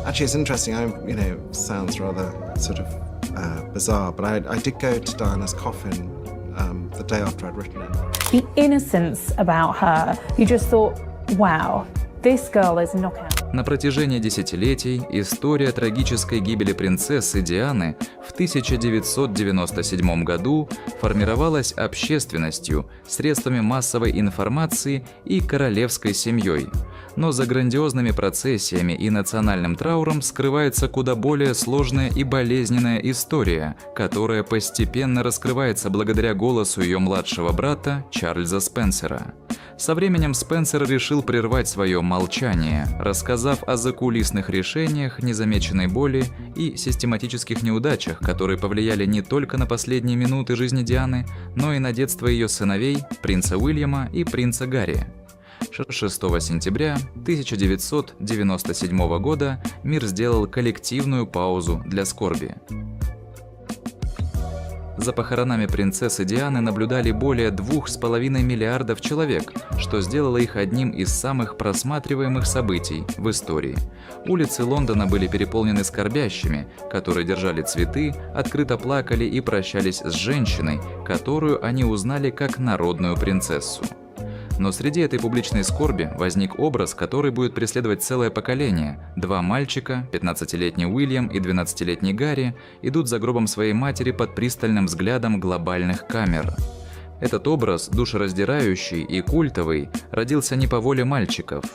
Actually, it's interesting. Sounds rather sort of bizarre, but I did go to Diana's coffin the day after I'd written it. The innocence about her, you just thought, wow, this girl is a knockout. На протяжении десятилетий история трагической гибели принцессы Дианы в 1997 году формировалась общественностью, средствами массовой информации и королевской семьей. Но за грандиозными процессиями и национальным трауром скрывается куда более сложная и болезненная история, которая постепенно раскрывается благодаря голосу ее младшего брата Чарльза Спенсера. Со временем Спенсер решил прервать свое молчание, рассказав о закулисных решениях, незамеченной боли и систематических неудачах, которые повлияли не только на последние минуты жизни Дианы, но и на детство ее сыновей, принца Уильяма и принца Гарри. 6 сентября 1997 года мир сделал коллективную паузу для скорби. За похоронами принцессы Дианы наблюдали более 2,5 миллиардов человек, что сделало их одним из самых просматриваемых событий в истории. Улицы Лондона были переполнены скорбящими, которые держали цветы, открыто плакали и прощались с женщиной, которую они узнали как народную принцессу. Но среди этой публичной скорби возник образ, который будет преследовать целое поколение. Два мальчика, 15-летний Уильям и 12-летний Гарри, идут за гробом своей матери под пристальным взглядом глобальных камер. Этот образ, душераздирающий и культовый, родился не по воле мальчиков.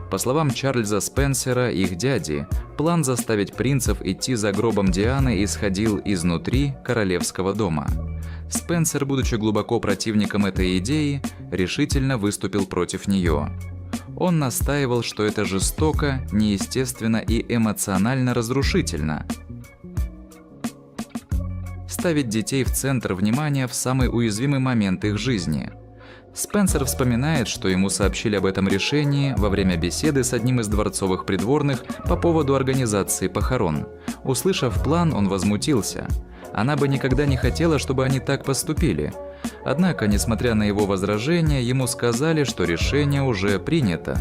По словам Чарльза Спенсера, их дяди, план заставить принцев идти за гробом Дианы исходил изнутри королевского дома. Спенсер, будучи глубоко противником этой идеи, решительно выступил против нее. Он настаивал, что это жестоко, неестественно и эмоционально разрушительно. Ставить детей в центр внимания в самый уязвимый момент их жизни. Спенсер вспоминает, что ему сообщили об этом решении во время беседы с одним из дворцовых придворных по поводу организации похорон. Услышав план, он возмутился. Она бы никогда не хотела, чтобы они так поступили. Однако, несмотря на его возражения, ему сказали, что решение уже принято.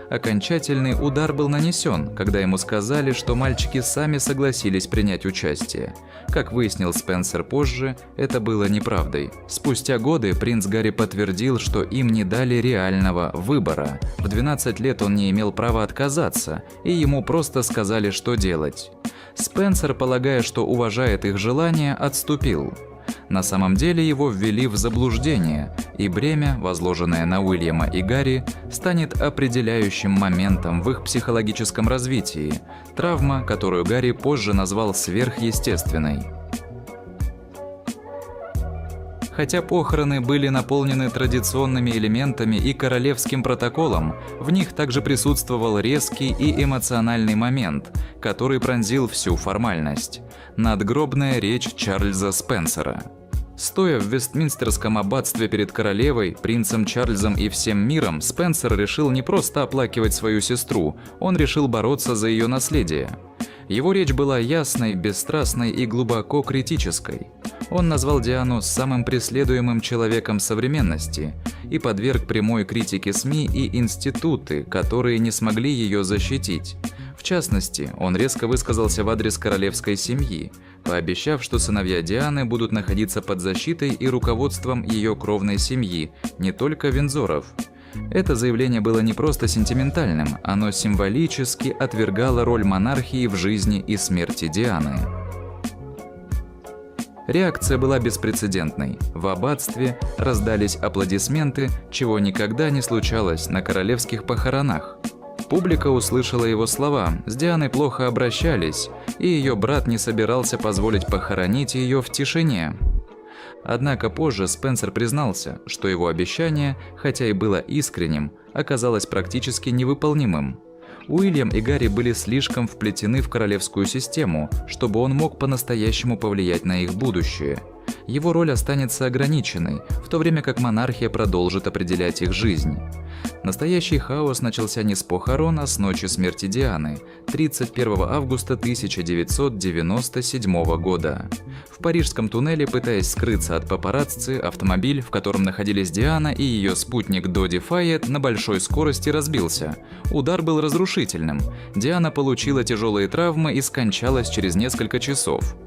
Окончательный удар был нанесен, когда ему сказали, что мальчики сами согласились принять участие. Как выяснил Спенсер позже, это было неправдой. Спустя годы принц Гарри подтвердил, что им не дали реального выбора. В 12 лет он не имел права отказаться, и ему просто сказали, что делать. Спенсер, полагая, что уважает их желание, отступил. На самом деле его ввели в заблуждение, и бремя, возложенное на Уильяма и Гарри, станет определяющим моментом в их психологическом развитии, травма, которую Гарри позже назвал сверхъестественной. Хотя похороны были наполнены традиционными элементами и королевским протоколом, в них также присутствовал резкий и эмоциональный момент, который пронзил всю формальность – надгробная речь Чарльза Спенсера. Стоя в Вестминстерском аббатстве перед королевой, принцем Чарльзом и всем миром, Спенсер решил не просто оплакивать свою сестру, он решил бороться за ее наследие. Его речь была ясной, бесстрастной и глубоко критической. Он назвал Диану самым преследуемым человеком современности и подверг прямой критике СМИ и институты, которые не смогли ее защитить. В частности, он резко высказался в адрес королевской семьи, пообещав, что сыновья Дианы будут находиться под защитой и руководством ее кровной семьи, не только Виндзоров. Это заявление было не просто сентиментальным, оно символически отвергало роль монархии в жизни и смерти Дианы. Реакция была беспрецедентной. В аббатстве раздались аплодисменты, чего никогда не случалось на королевских похоронах. Публика услышала его слова, с Дианой плохо обращались, и ее брат не собирался позволить похоронить ее в тишине. Однако позже Спенсер признался, что его обещание, хотя и было искренним, оказалось практически невыполнимым. Уильям и Гарри были слишком вплетены в королевскую систему, чтобы он мог по-настоящему повлиять на их будущее. Его роль останется ограниченной, в то время как монархия продолжит определять их жизнь. Настоящий хаос начался не с похорон, а с ночи смерти Дианы, 31 августа 1997 года. В парижском туннеле, пытаясь скрыться от папарацци, автомобиль, в котором находились Диана и ее спутник Доди Файет, на большой скорости разбился. Удар был разрушительным. Диана получила тяжелые травмы и скончалась через несколько часов.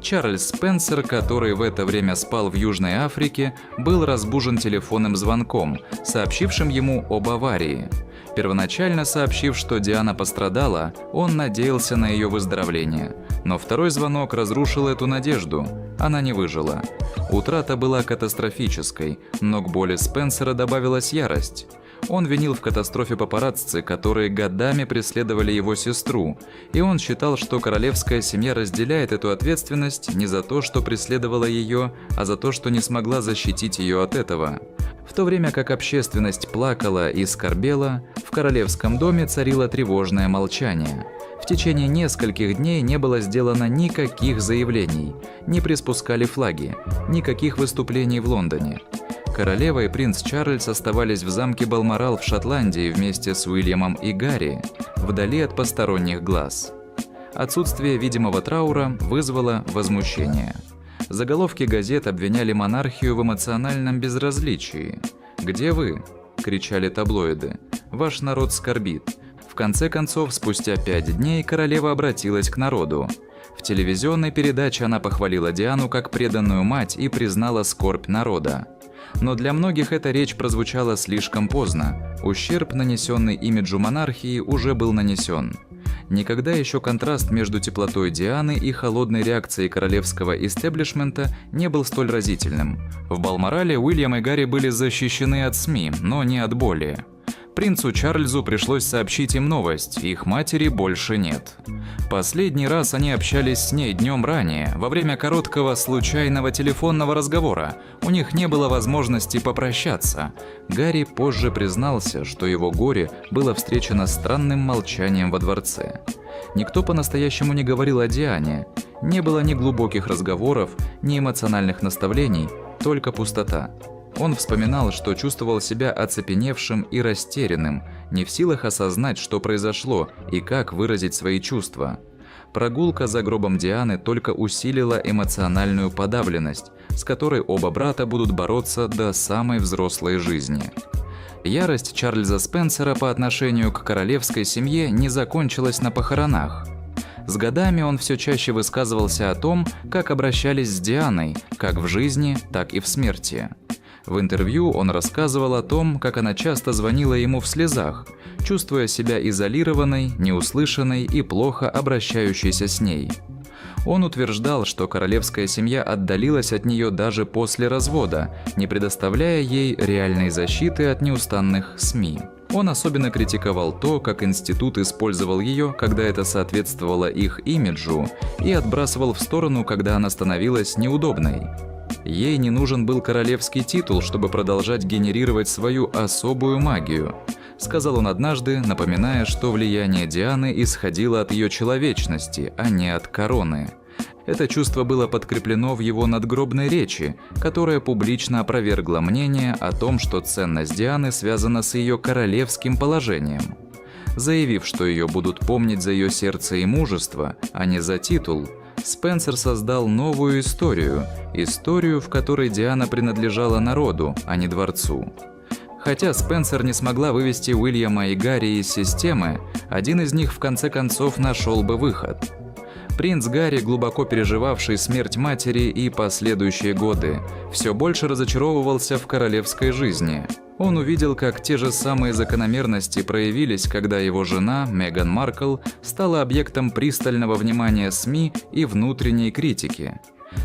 Чарльз Спенсер, который в это время спал в Южной Африке, был разбужен телефонным звонком, сообщившим ему об аварии. Первоначально сообщив, что Диана пострадала, он надеялся на ее выздоровление. Но второй звонок разрушил эту надежду. Она не выжила. Утрата была катастрофической, но к боли Спенсера добавилась ярость. Он винил в катастрофе папарацци, которые годами преследовали его сестру, и он считал, что королевская семья разделяет эту ответственность не за то, что преследовала ее, а за то, что не смогла защитить ее от этого. В то время как общественность плакала и скорбела, в королевском доме царило тревожное молчание. В течение нескольких дней не было сделано никаких заявлений, не приспускали флаги, никаких выступлений в Лондоне. Королева и принц Чарльз оставались в замке Балморал в Шотландии вместе с Уильямом и Гарри, вдали от посторонних глаз. Отсутствие видимого траура вызвало возмущение. Заголовки газет обвиняли монархию в эмоциональном безразличии. «Где вы?» – кричали таблоиды. «Ваш народ скорбит». В конце концов, спустя 5 дней королева обратилась к народу. В телевизионной передаче она похвалила Диану как преданную мать и признала скорбь народа. Но для многих эта речь прозвучала слишком поздно. Ущерб, нанесенный имиджу монархии, уже был нанесен. Никогда еще контраст между теплотой Дианы и холодной реакцией королевского истеблишмента не был столь разительным. В Балморале Уильям и Гарри были защищены от СМИ, но не от боли. Принцу Чарльзу пришлось сообщить им новость, их матери больше нет. Последний раз они общались с ней днем ранее, во время короткого случайного телефонного разговора. У них не было возможности попрощаться. Гарри позже признался, что его горе было встречено странным молчанием во дворце. Никто по-настоящему не говорил о Диане. Не было ни глубоких разговоров, ни эмоциональных наставлений, только пустота. Он вспоминал, что чувствовал себя оцепеневшим и растерянным, не в силах осознать, что произошло и как выразить свои чувства. Прогулка за гробом Дианы только усилила эмоциональную подавленность, с которой оба брата будут бороться до самой взрослой жизни. Ярость Чарльза Спенсера по отношению к королевской семье не закончилась на похоронах. С годами он все чаще высказывался о том, как обращались с Дианой, как в жизни, так и в смерти. В интервью он рассказывал о том, как она часто звонила ему в слезах, чувствуя себя изолированной, неуслышанной и плохо обращающейся с ней. Он утверждал, что королевская семья отдалилась от нее даже после развода, не предоставляя ей реальной защиты от неустанных СМИ. Он особенно критиковал то, как институт использовал ее, когда это соответствовало их имиджу, и отбрасывал в сторону, когда она становилась неудобной. Ей не нужен был королевский титул, чтобы продолжать генерировать свою особую магию, сказал он однажды, напоминая, что влияние Дианы исходило от ее человечности, а не от короны. Это чувство было подкреплено в его надгробной речи, которая публично опровергла мнение о том, что ценность Дианы связана с ее королевским положением. Заявив, что ее будут помнить за ее сердце и мужество, а не за титул, Спенсер создал новую историю, в которой Диана принадлежала народу, а не дворцу. Хотя Спенсер не смогла вывести Уильяма и Гарри из системы, один из них в конце концов нашел бы выход. Принц Гарри, глубоко переживавший смерть матери и последующие годы, все больше разочаровывался в королевской жизни. Он увидел, как те же самые закономерности проявились, когда его жена, Меган Маркл, стала объектом пристального внимания СМИ и внутренней критики.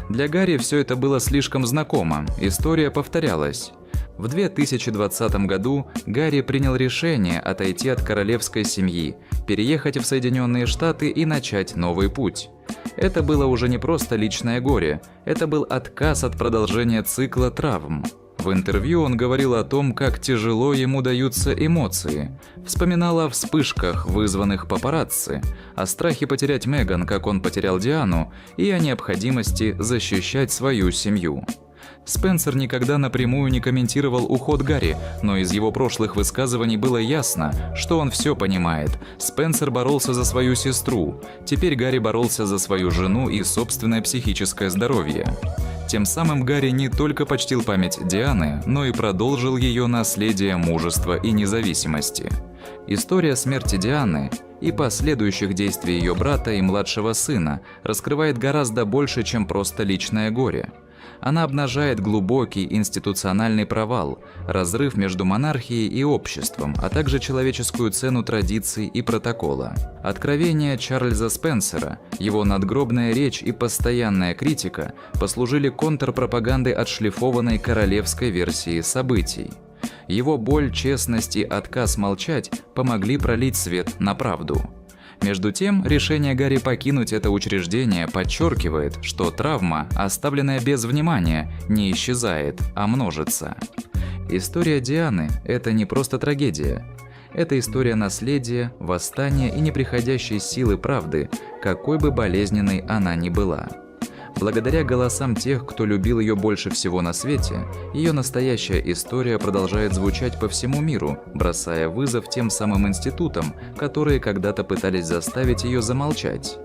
Для Гарри все это было слишком знакомо, история повторялась. В 2020 году Гарри принял решение отойти от королевской семьи, переехать в Соединенные Штаты и начать новый путь. Это было уже не просто личное горе, это был отказ от продолжения цикла травм. В интервью он говорил о том, как тяжело ему даются эмоции, вспоминал о вспышках, вызванных папарацци, о страхе потерять Меган, как он потерял Диану, и о необходимости защищать свою семью. Спенсер никогда напрямую не комментировал уход Гарри, но из его прошлых высказываний было ясно, что он все понимает. Спенсер боролся за свою сестру, теперь Гарри боролся за свою жену и собственное психическое здоровье. Тем самым Гарри не только почтил память Дианы, но и продолжил ее наследие мужества и независимости. История смерти Дианы и последующих действий ее брата и младшего сына раскрывает гораздо больше, чем просто личное горе. Она обнажает глубокий институциональный провал, разрыв между монархией и обществом, а также человеческую цену традиций и протокола. Откровения Чарльза Спенсера, его надгробная речь и постоянная критика послужили контрпропагандой отшлифованной королевской версии событий. Его боль, честность и отказ молчать помогли пролить свет на правду. Между тем, решение Гарри покинуть это учреждение подчеркивает, что травма, оставленная без внимания, не исчезает, а множится. История Дианы – это не просто трагедия. Это история наследия, восстания и неприходящей силы правды, какой бы болезненной она ни была. Благодаря голосам тех, кто любил ее больше всего на свете, ее настоящая история продолжает звучать по всему миру, бросая вызов тем самым институтам, которые когда-то пытались заставить ее замолчать.